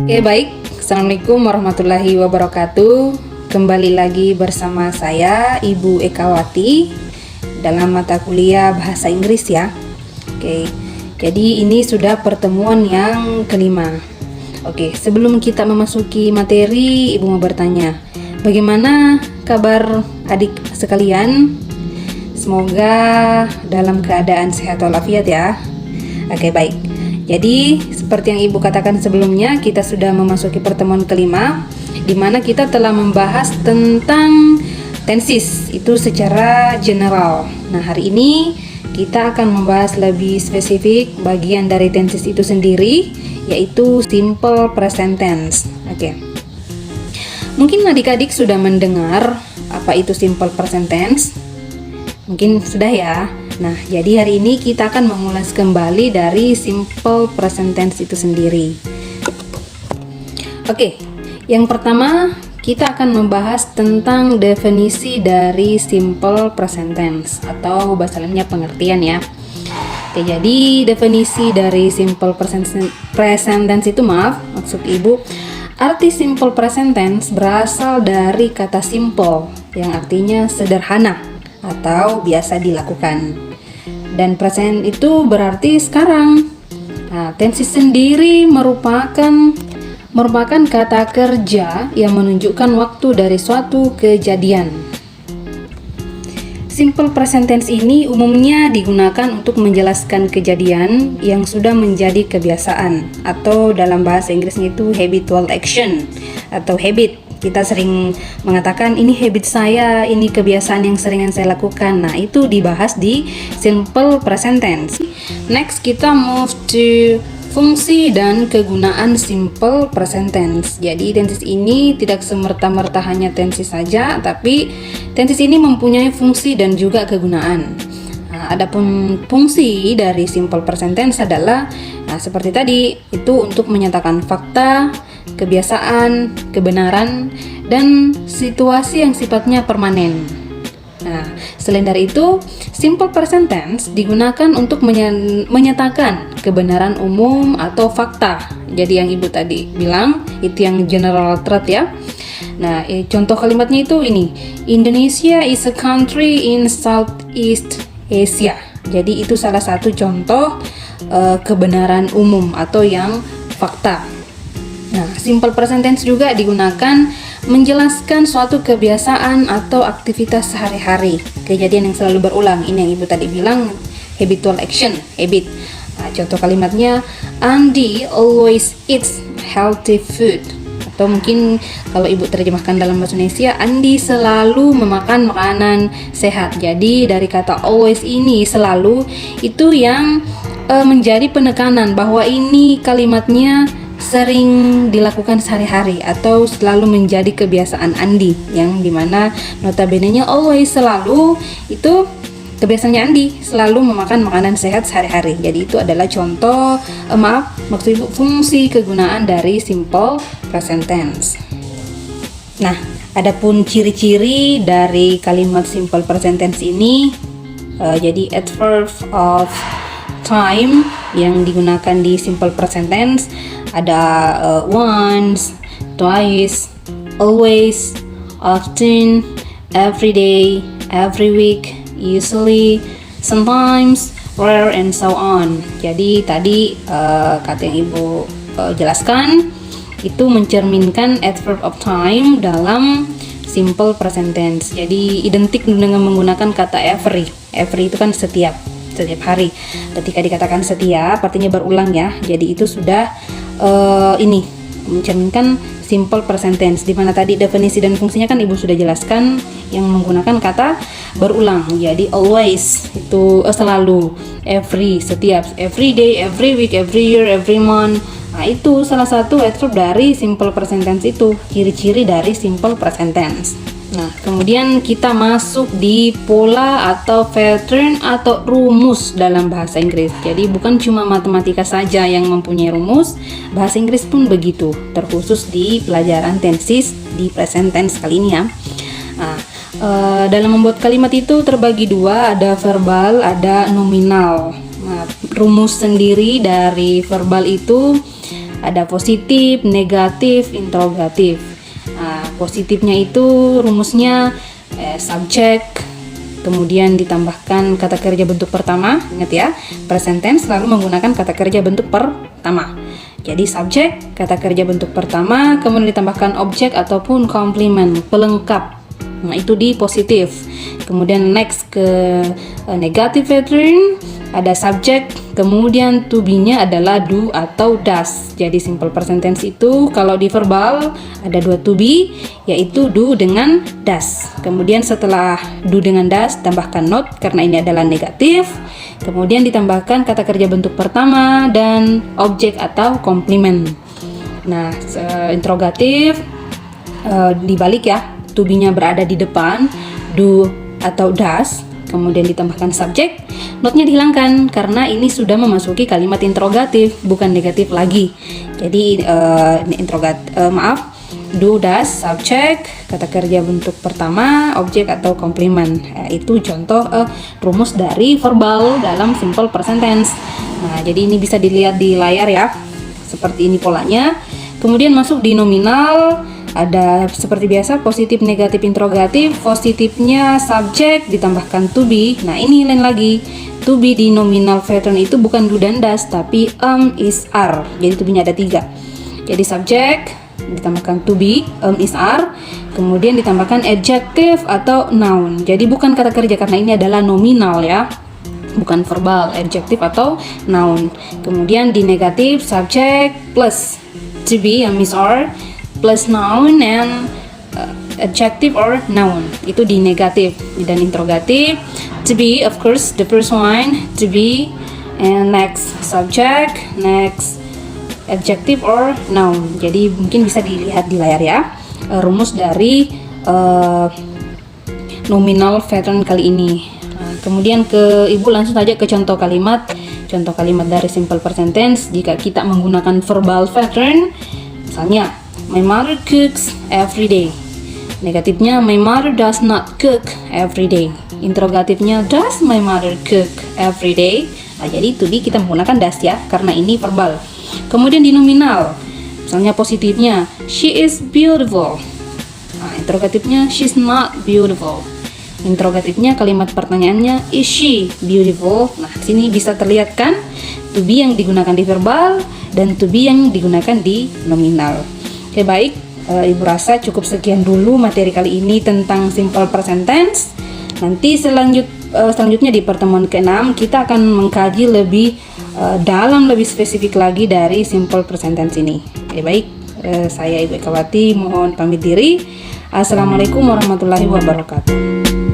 Oke, baik. Assalamualaikum warahmatullahi wabarakatuh. Kembali lagi bersama saya, Ibu Ekawati, dalam mata kuliah Bahasa Inggris ya. Oke, jadi ini sudah pertemuan yang kelima. Oke, sebelum kita memasuki materi, Ibu mau bertanya, bagaimana kabar adik sekalian? Semoga dalam keadaan sehat walafiat ya. Oke, baik. Jadi, seperti yang Ibu katakan sebelumnya, kita sudah memasuki pertemuan kelima, di mana kita telah membahas tentang tenses, itu secara general. Nah, hari ini kita akan membahas lebih spesifik bagian dari tenses itu sendiri, yaitu simple present tense. Oke. Mungkin adik-adik sudah mendengar apa itu simple present tense? Mungkin sudah ya. Nah, jadi hari ini kita akan mengulas kembali dari simple present tense itu sendiri. Oke, yang pertama kita akan membahas tentang definisi dari simple present tense atau bahasa lainnya pengertian ya. Oke, jadi definisi dari simple present tense itu maksud Ibu, arti simple present tense berasal dari kata simple yang artinya sederhana atau biasa dilakukan. Dan present itu berarti sekarang. Nah, tenses sendiri merupakan kata kerja yang menunjukkan waktu dari suatu kejadian. Simple present tense ini umumnya digunakan untuk menjelaskan kejadian yang sudah menjadi kebiasaan, atau dalam bahasa Inggrisnya itu habitual action atau habit. Kita sering mengatakan ini habit saya, ini kebiasaan yang seringan saya lakukan. Nah, itu dibahas di simple present tense. Next, kita move to fungsi dan kegunaan simple present tense. Jadi tenses ini tidak semerta-merta hanya tenses saja, tapi tenses ini mempunyai fungsi dan juga kegunaan. Nah, adapun fungsi dari simple present tense adalah seperti tadi, itu untuk menyatakan fakta, kebiasaan, kebenaran, dan situasi yang sifatnya permanen. Nah, selain dari itu, simple present tense digunakan untuk menyatakan kebenaran umum atau fakta. Jadi yang Ibu tadi bilang, itu yang general truth ya. Nah, contoh kalimatnya itu ini, Indonesia is a country in Southeast Asia. Jadi itu salah satu contoh kebenaran umum atau yang fakta. Nah, simple present tense juga digunakan menjelaskan suatu kebiasaan atau aktivitas sehari-hari, kejadian yang selalu berulang. Ini yang Ibu tadi bilang, habitual action, habit. Nah, contoh kalimatnya, Andy always eats healthy food. Atau mungkin kalau Ibu terjemahkan dalam bahasa Indonesia, Andy selalu memakan makanan sehat. Jadi dari kata always ini, selalu, itu yang menjadi penekanan bahwa ini kalimatnya sering dilakukan sehari-hari atau selalu menjadi kebiasaan Andi, yang dimana notabene-nya always, selalu, itu kebiasaannya Andi selalu memakan makanan sehat sehari-hari. Jadi itu adalah contoh maksud Ibu fungsi kegunaan dari simple present tense. Nah, adapun ciri-ciri dari kalimat simple present tense ini, jadi adverb of time yang digunakan di simple present tense ada once, twice, always, often, every day, every week, usually, sometimes, rare, and so on. Jadi tadi kata yang Ibu jelaskan itu mencerminkan adverb of time dalam simple present tense. Jadi identik dengan menggunakan kata every. Every itu kan setiap hari. Ketika dikatakan setiap, artinya berulang ya. Jadi itu sudah ini mencerminkan simple present tense, di mana tadi definisi dan fungsinya kan Ibu sudah jelaskan, yang menggunakan kata berulang. Jadi always itu selalu, every setiap, every day, every week, every year, every month. Nah, itu salah satu adverb dari simple present tense, itu ciri-ciri dari simple present tense. Nah, kemudian kita masuk di pola atau pattern atau rumus dalam bahasa Inggris. Jadi bukan cuma matematika saja yang mempunyai rumus, bahasa Inggris pun begitu, terkhusus di pelajaran tenses di present tense kali ini ya. Nah, Dalam membuat kalimat itu terbagi dua, ada verbal, ada nominal. Nah, rumus sendiri dari verbal itu ada positif, negatif, interrogatif. Nah, positifnya itu rumusnya subjek, kemudian ditambahkan kata kerja bentuk pertama. Ingat ya, present tense selalu menggunakan kata kerja bentuk pertama. Jadi subjek, kata kerja bentuk pertama, kemudian ditambahkan objek ataupun complement, pelengkap. Nah, itu di positif. Kemudian next ke negative pattern, ada subjek, kemudian to be-nya adalah do atau does. Jadi simple present tense itu kalau di verbal ada dua to be, yaitu do dengan does. Kemudian setelah do dengan does tambahkan not karena ini adalah negatif. Kemudian ditambahkan kata kerja bentuk pertama dan objek atau complement. Nah, interrogatif dibalik ya. To be-nya berada di depan, do atau does, kemudian ditambahkan subjek, not-nya dihilangkan karena ini sudah memasuki kalimat interrogatif, bukan negatif lagi. Jadi do, does, subjek, kata kerja bentuk pertama, objek atau complement. Itu contoh rumus dari verbal dalam simple present tense. Nah, jadi ini bisa dilihat di layar ya, seperti ini polanya. Kemudian masuk di nominal. Ada seperti biasa positif, negatif, interrogatif. Positifnya subjek ditambahkan to be. Nah, ini lain lagi. To be di nominal pattern itu bukan do dan does, tapi is, are. Jadi to be-nya ada 3. Jadi subjek ditambahkan to be, is, are. Kemudian ditambahkan adjective atau noun. Jadi bukan kata kerja karena ini adalah nominal ya, bukan verbal, adjective atau noun. Kemudian di negatif subjek plus to be, is, are, plus noun and adjective or noun. Itu di negatif. Dan interrogatif to be, of course the first one, to be, and next subject, next adjective or noun. Jadi mungkin bisa dilihat di layar ya, rumus dari nominal pattern kali ini. Kemudian ibu langsung saja ke contoh kalimat dari simple present tense. Jika kita menggunakan verbal pattern, misalnya my mother cooks every day. Negatifnya my mother does not cook every day. Interrogatifnya does my mother cook every day. Nah, jadi to be kita menggunakan does ya, karena ini verbal. Kemudian di nominal, misalnya positifnya she is beautiful. Nah, interrogatifnya she's not beautiful. Interrogatifnya kalimat pertanyaannya is she beautiful. Nah, sini bisa terlihat kan to be yang digunakan di verbal dan to be yang digunakan di nominal. Oke, baik, ibu rasa cukup sekian dulu materi kali ini tentang simple present tense. Nanti selanjutnya di pertemuan ke-6 kita akan mengkaji lebih dalam, lebih spesifik lagi dari simple present tense ini. Oke, baik, saya Ibu Ekawati mohon pamit diri. Assalamualaikum warahmatullahi wabarakatuh.